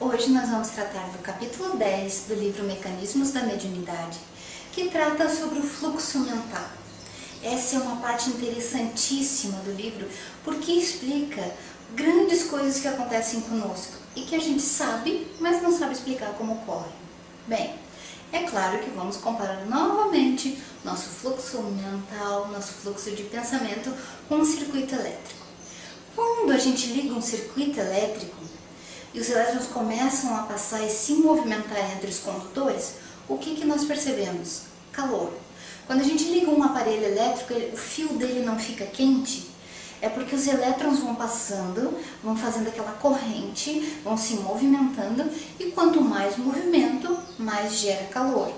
Hoje nós vamos tratar do capítulo 10 do livro Mecanismos da Mediunidade, que trata sobre o fluxo mental. Essa é uma parte interessantíssima do livro, porque explica grandes coisas que acontecem conosco e que a gente sabe, mas não sabe explicar como ocorrem. Bem, é claro que vamos comparar novamente nosso fluxo mental, nosso fluxo de pensamento com um circuito elétrico. Quando a gente liga um circuito elétrico e os elétrons começam a passar e se movimentar entre os condutores, o que nós percebemos? Calor. Quando a gente liga um aparelho elétrico, o fio dele não fica quente, é porque os elétrons vão passando, vão fazendo aquela corrente, vão se movimentando, e quanto mais movimento, mais gera calor.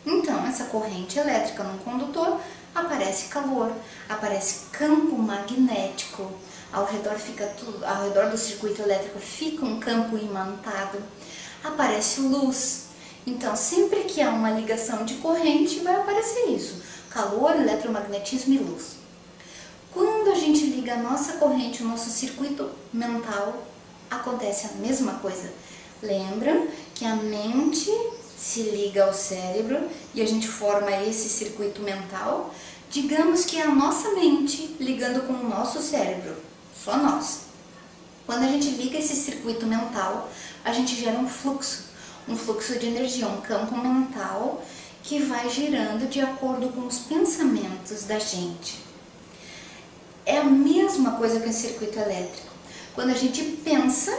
Então, essa corrente elétrica no condutor, aparece calor, aparece campo magnético, ao redor do circuito elétrico fica um campo imantado, aparece luz. Então, sempre que há uma ligação de corrente, vai aparecer isso: calor, eletromagnetismo e luz. Quando a gente liga a nossa corrente, o nosso circuito mental, acontece a mesma coisa. Lembram que a mente se liga ao cérebro e a gente forma esse circuito mental? Digamos que é a nossa mente ligando com o nosso cérebro, só nós. Quando a gente liga esse circuito mental, a gente gera um fluxo de energia, um campo mental que vai girando de acordo com os pensamentos da gente. É a mesma coisa que o circuito elétrico. Quando a gente pensa,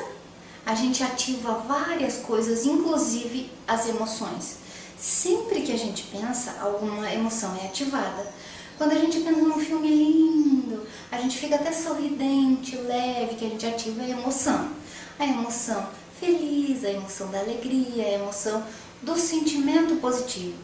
a gente ativa várias coisas, inclusive as emoções. Sempre que a gente pensa, alguma emoção é ativada. Quando a gente pensa num filme lindo, a gente fica até sorridente, leve, que a gente ativa a emoção. A emoção feliz, a emoção da alegria, a emoção do sentimento positivo.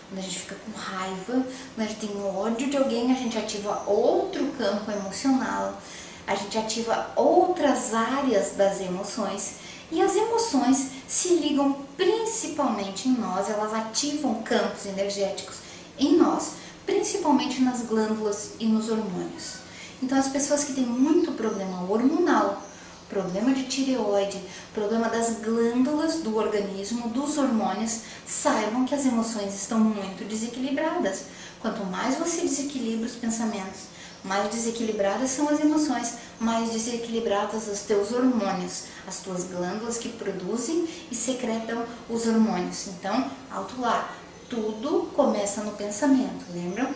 Quando a gente fica com raiva, quando a gente tem ódio de alguém, a gente ativa outro campo emocional, a gente ativa outras áreas das emoções. E as emoções se ligam principalmente em nós, elas ativam campos energéticos em nós, principalmente nas glândulas e nos hormônios. Então, as pessoas que têm muito problema hormonal, problema de tireoide, problema das glândulas do organismo, dos hormônios, saibam que as emoções estão muito desequilibradas. Quanto mais você desequilibra os pensamentos, mais desequilibradas são as emoções, mais desequilibrados os teus hormônios, as tuas glândulas que produzem e secretam os hormônios. Então, alto lá, tudo começa no pensamento, lembram?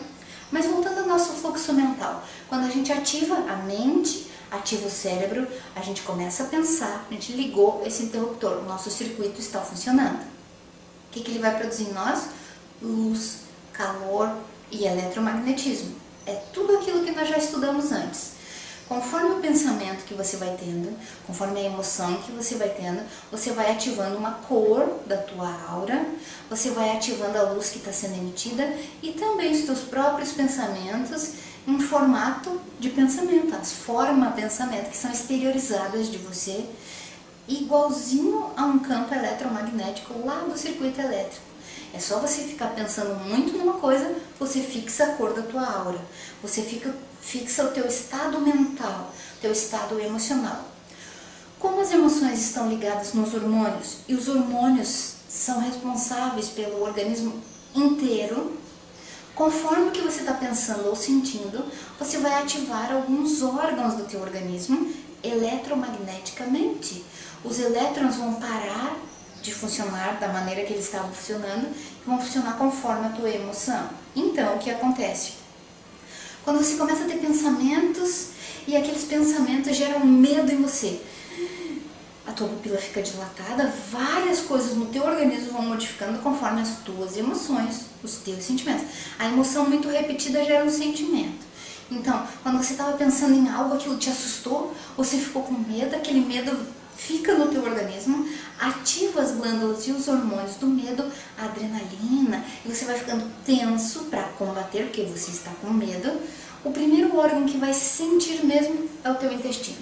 Mas voltando ao nosso fluxo mental, quando a gente ativa a mente, ativa o cérebro, a gente começa a pensar, a gente ligou esse interruptor, o nosso circuito está funcionando. O que ele vai produzir em nós? Luz, calor e eletromagnetismo. É tudo aquilo que nós já estudamos antes. Conforme o pensamento que você vai tendo, conforme a emoção que você vai tendo, você vai ativando uma cor da tua aura, você vai ativando a luz que está sendo emitida e também os teus próprios pensamentos em formato de pensamento, as formas de pensamento que são exteriorizadas de você, igualzinho a um campo eletromagnético lá do circuito elétrico. É só você ficar pensando muito numa coisa, você fixa a cor da tua aura, você fixa o teu estado mental, teu estado emocional. Como as emoções estão ligadas nos hormônios, e os hormônios são responsáveis pelo organismo inteiro, conforme o que você está pensando ou sentindo, você vai ativar alguns órgãos do teu organismo eletromagneticamente. Os elétrons vão parar de funcionar da maneira que eles estavam funcionando e vão funcionar conforme a tua emoção. Então, o que acontece? Quando você começa a ter pensamentos e aqueles pensamentos geram medo em você, a tua pupila fica dilatada, várias coisas no teu organismo vão modificando conforme as tuas emoções, os teus sentimentos. A emoção muito repetida gera um sentimento. Então, quando você estava pensando em algo, aquilo te assustou, você ficou com medo, aquele medo fica no teu organismo, ativa as glândulas e os hormônios do medo, a adrenalina, e você vai ficando tenso para combater, porque você está com medo. O primeiro órgão que vai sentir mesmo é o teu intestino.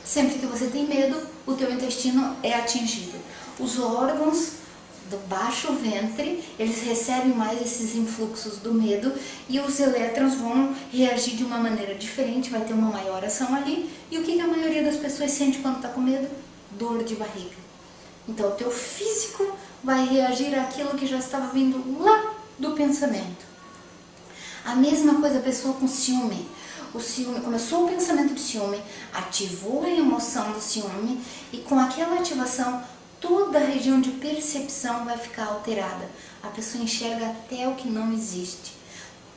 Sempre que você tem medo, o teu intestino é atingido. Os órgãos do baixo ventre, eles recebem mais esses influxos do medo e os elétrons vão reagir de uma maneira diferente, vai ter uma maior ação ali. E o que a maioria das pessoas sente quando está com medo? Dor de barriga. Então o teu físico vai reagir àquilo que já estava vindo lá do pensamento. A mesma coisa a pessoa com ciúme. O ciúme, começou o pensamento de ciúme, ativou a emoção do ciúme e com aquela ativação toda a região de percepção vai ficar alterada. A pessoa enxerga até o que não existe.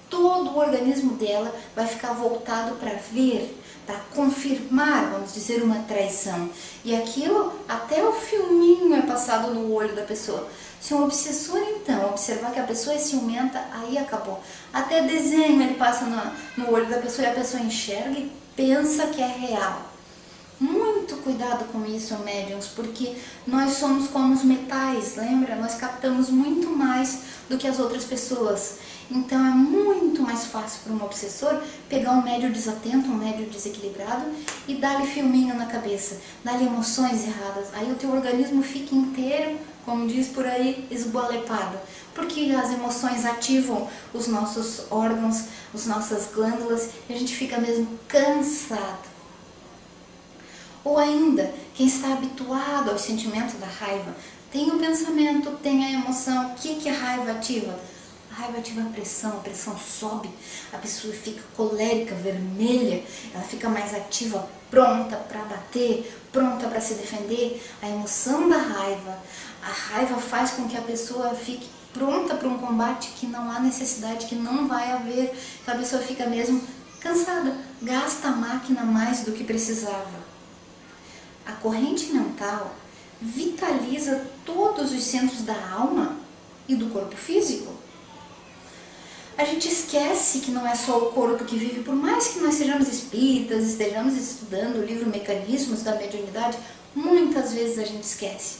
Todo o organismo dela vai ficar voltado para ver, para confirmar, vamos dizer, uma traição. E aquilo, até o filminho é passado no olho da pessoa. Se um obsessor, então, observar que a pessoa é ciumenta, aí acabou. Até desenho ele passa no olho da pessoa e a pessoa enxerga e pensa que é real. Muito cuidado com isso, médiums, porque nós somos como os metais, lembra? Nós captamos muito mais do que as outras pessoas. Então é muito mais fácil para um obsessor pegar um médium desatento, um médium desequilibrado e dar-lhe filminho na cabeça, dar-lhe emoções erradas. Aí o teu organismo fica inteiro, como diz por aí, esgualepado. Porque as emoções ativam os nossos órgãos, as nossas glândulas e a gente fica mesmo cansado. Ou ainda, quem está habituado ao sentimento da raiva, tem o pensamento, tem a emoção. O que a raiva ativa? A raiva ativa a pressão sobe, a pessoa fica colérica, vermelha, ela fica mais ativa, pronta para bater, pronta para se defender. A emoção da raiva, a raiva faz com que a pessoa fique pronta para um combate que não há necessidade, que não vai haver, que a pessoa fica mesmo cansada, gasta a máquina mais do que precisava. A corrente mental vitaliza todos os centros da alma e do corpo físico. A gente esquece que não é só o corpo que vive, por mais que nós sejamos espíritas, estejamos estudando o livro Mecanismos da Mediunidade, muitas vezes a gente esquece.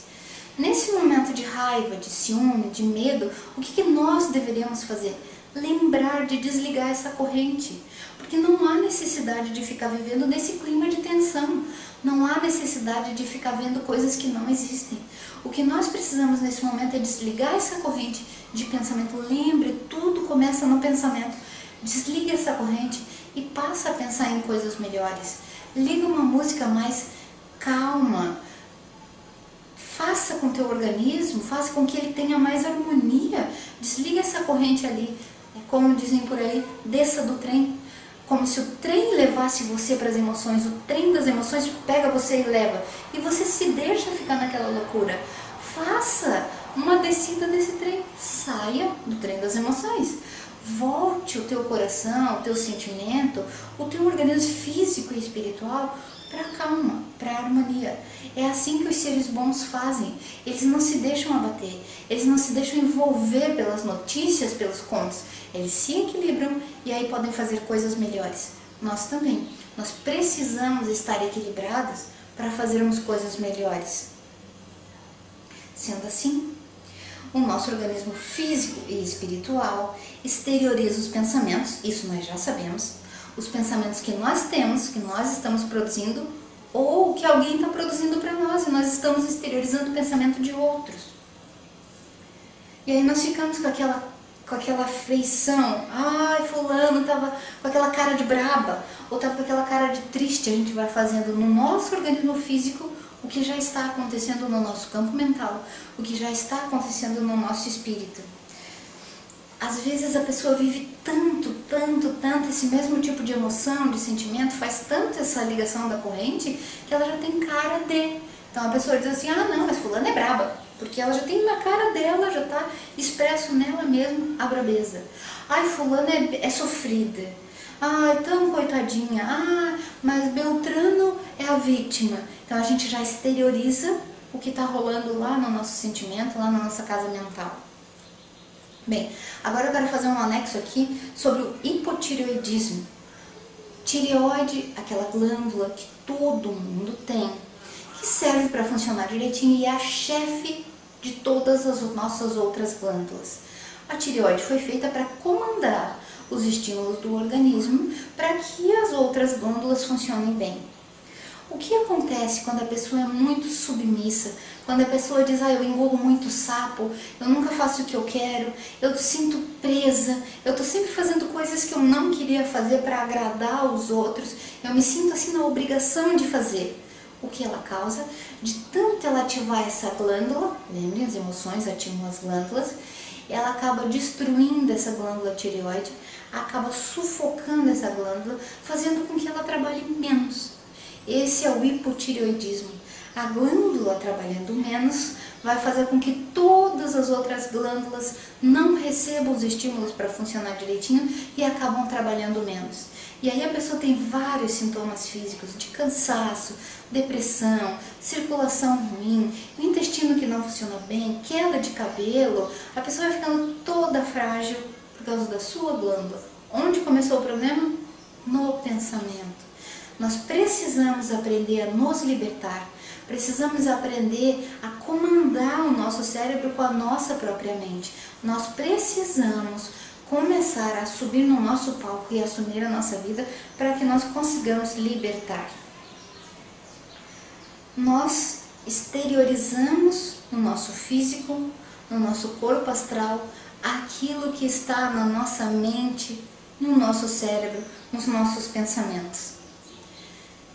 Nesse momento de raiva, de ciúme, de medo, o que nós deveríamos fazer? Lembrar de desligar essa corrente, porque não há necessidade de ficar vivendo nesse clima de tensão, não há necessidade de ficar vendo coisas que não existem. O que nós precisamos nesse momento é desligar essa corrente de pensamento. Lembre, tudo começa no pensamento. Desliga essa corrente e passa a pensar em coisas melhores. Liga uma música mais calma. Faça com o teu organismo, faça com que ele tenha mais harmonia. Desliga essa corrente ali. É como dizem por aí, desça do trem. Como se o trem levasse você para as emoções. O trem das emoções pega você e leva. E você se deixa ficar naquela loucura. Faça uma descida desse trem. Saia do trem das emoções. Volte o teu coração, o teu sentimento, o teu organismo físico e espiritual para a calma, para a harmonia. É assim que os seres bons fazem. Eles não se deixam abater, eles não se deixam envolver pelas notícias, pelos contos. Eles se equilibram e aí podem fazer coisas melhores. Nós também. Nós precisamos estar equilibrados para fazermos coisas melhores. Sendo assim, o nosso organismo físico e espiritual exterioriza os pensamentos, isso nós já sabemos, os pensamentos que nós temos, que nós estamos produzindo, ou que alguém está produzindo para nós, e nós estamos exteriorizando o pensamento de outros. E aí nós ficamos com aquela feição, ai, fulano estava com aquela cara de braba, ou estava com aquela cara de triste. A gente vai fazendo no nosso organismo físico o que já está acontecendo no nosso campo mental, o que já está acontecendo no nosso espírito. Às vezes a pessoa vive tanto esse mesmo tipo de emoção, de sentimento, faz tanto essa ligação da corrente, que ela já tem cara de. Então a pessoa diz assim, ah não, mas fulana é braba, porque ela já tem na cara dela, já está expresso nela mesmo a brabeza. Ai, fulana é sofrida. Ai, tão coitadinha. Ah, mas Beltrano é a vítima. Então a gente já exterioriza o que está rolando lá no nosso sentimento, lá na nossa casa mental. Bem, agora eu quero fazer um anexo aqui sobre o hipotireoidismo. Tireoide, aquela glândula que todo mundo tem, que serve para funcionar direitinho e é a chefe de todas as nossas outras glândulas. A tireoide foi feita para comandar os estímulos do organismo para que as outras glândulas funcionem bem. O que acontece quando a pessoa é muito submissa, quando a pessoa diz, eu engolo muito sapo, eu nunca faço o que eu quero, eu sinto presa, eu estou sempre fazendo coisas que eu não queria fazer para agradar os outros, eu me sinto assim na obrigação de fazer. o que ela causa, de tanto ela ativar essa glândula, lembrem, as emoções ativam as glândulas, ela acaba destruindo essa glândula tireoide, acaba sufocando essa glândula, fazendo com que ela trabalhe menos. Esse é o hipotireoidismo. A glândula trabalhando menos vai fazer com que todas as outras glândulas não recebam os estímulos para funcionar direitinho e acabam trabalhando menos. E aí a pessoa tem vários sintomas físicos de cansaço, depressão, circulação ruim, o intestino que não funciona bem, queda de cabelo, a pessoa vai ficando toda frágil por causa da sua glândula. Onde começou o problema? No pensamento. Nós precisamos aprender a nos libertar, precisamos aprender a comandar o nosso cérebro com a nossa própria mente. Nós precisamos começar a subir no nosso palco e assumir a nossa vida para que nós consigamos libertar. Nós exteriorizamos no nosso físico, no nosso corpo astral, aquilo que está na nossa mente, no nosso cérebro, nos nossos pensamentos.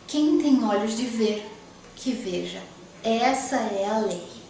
Quem tem olhos de ver, que veja. Essa é a lei.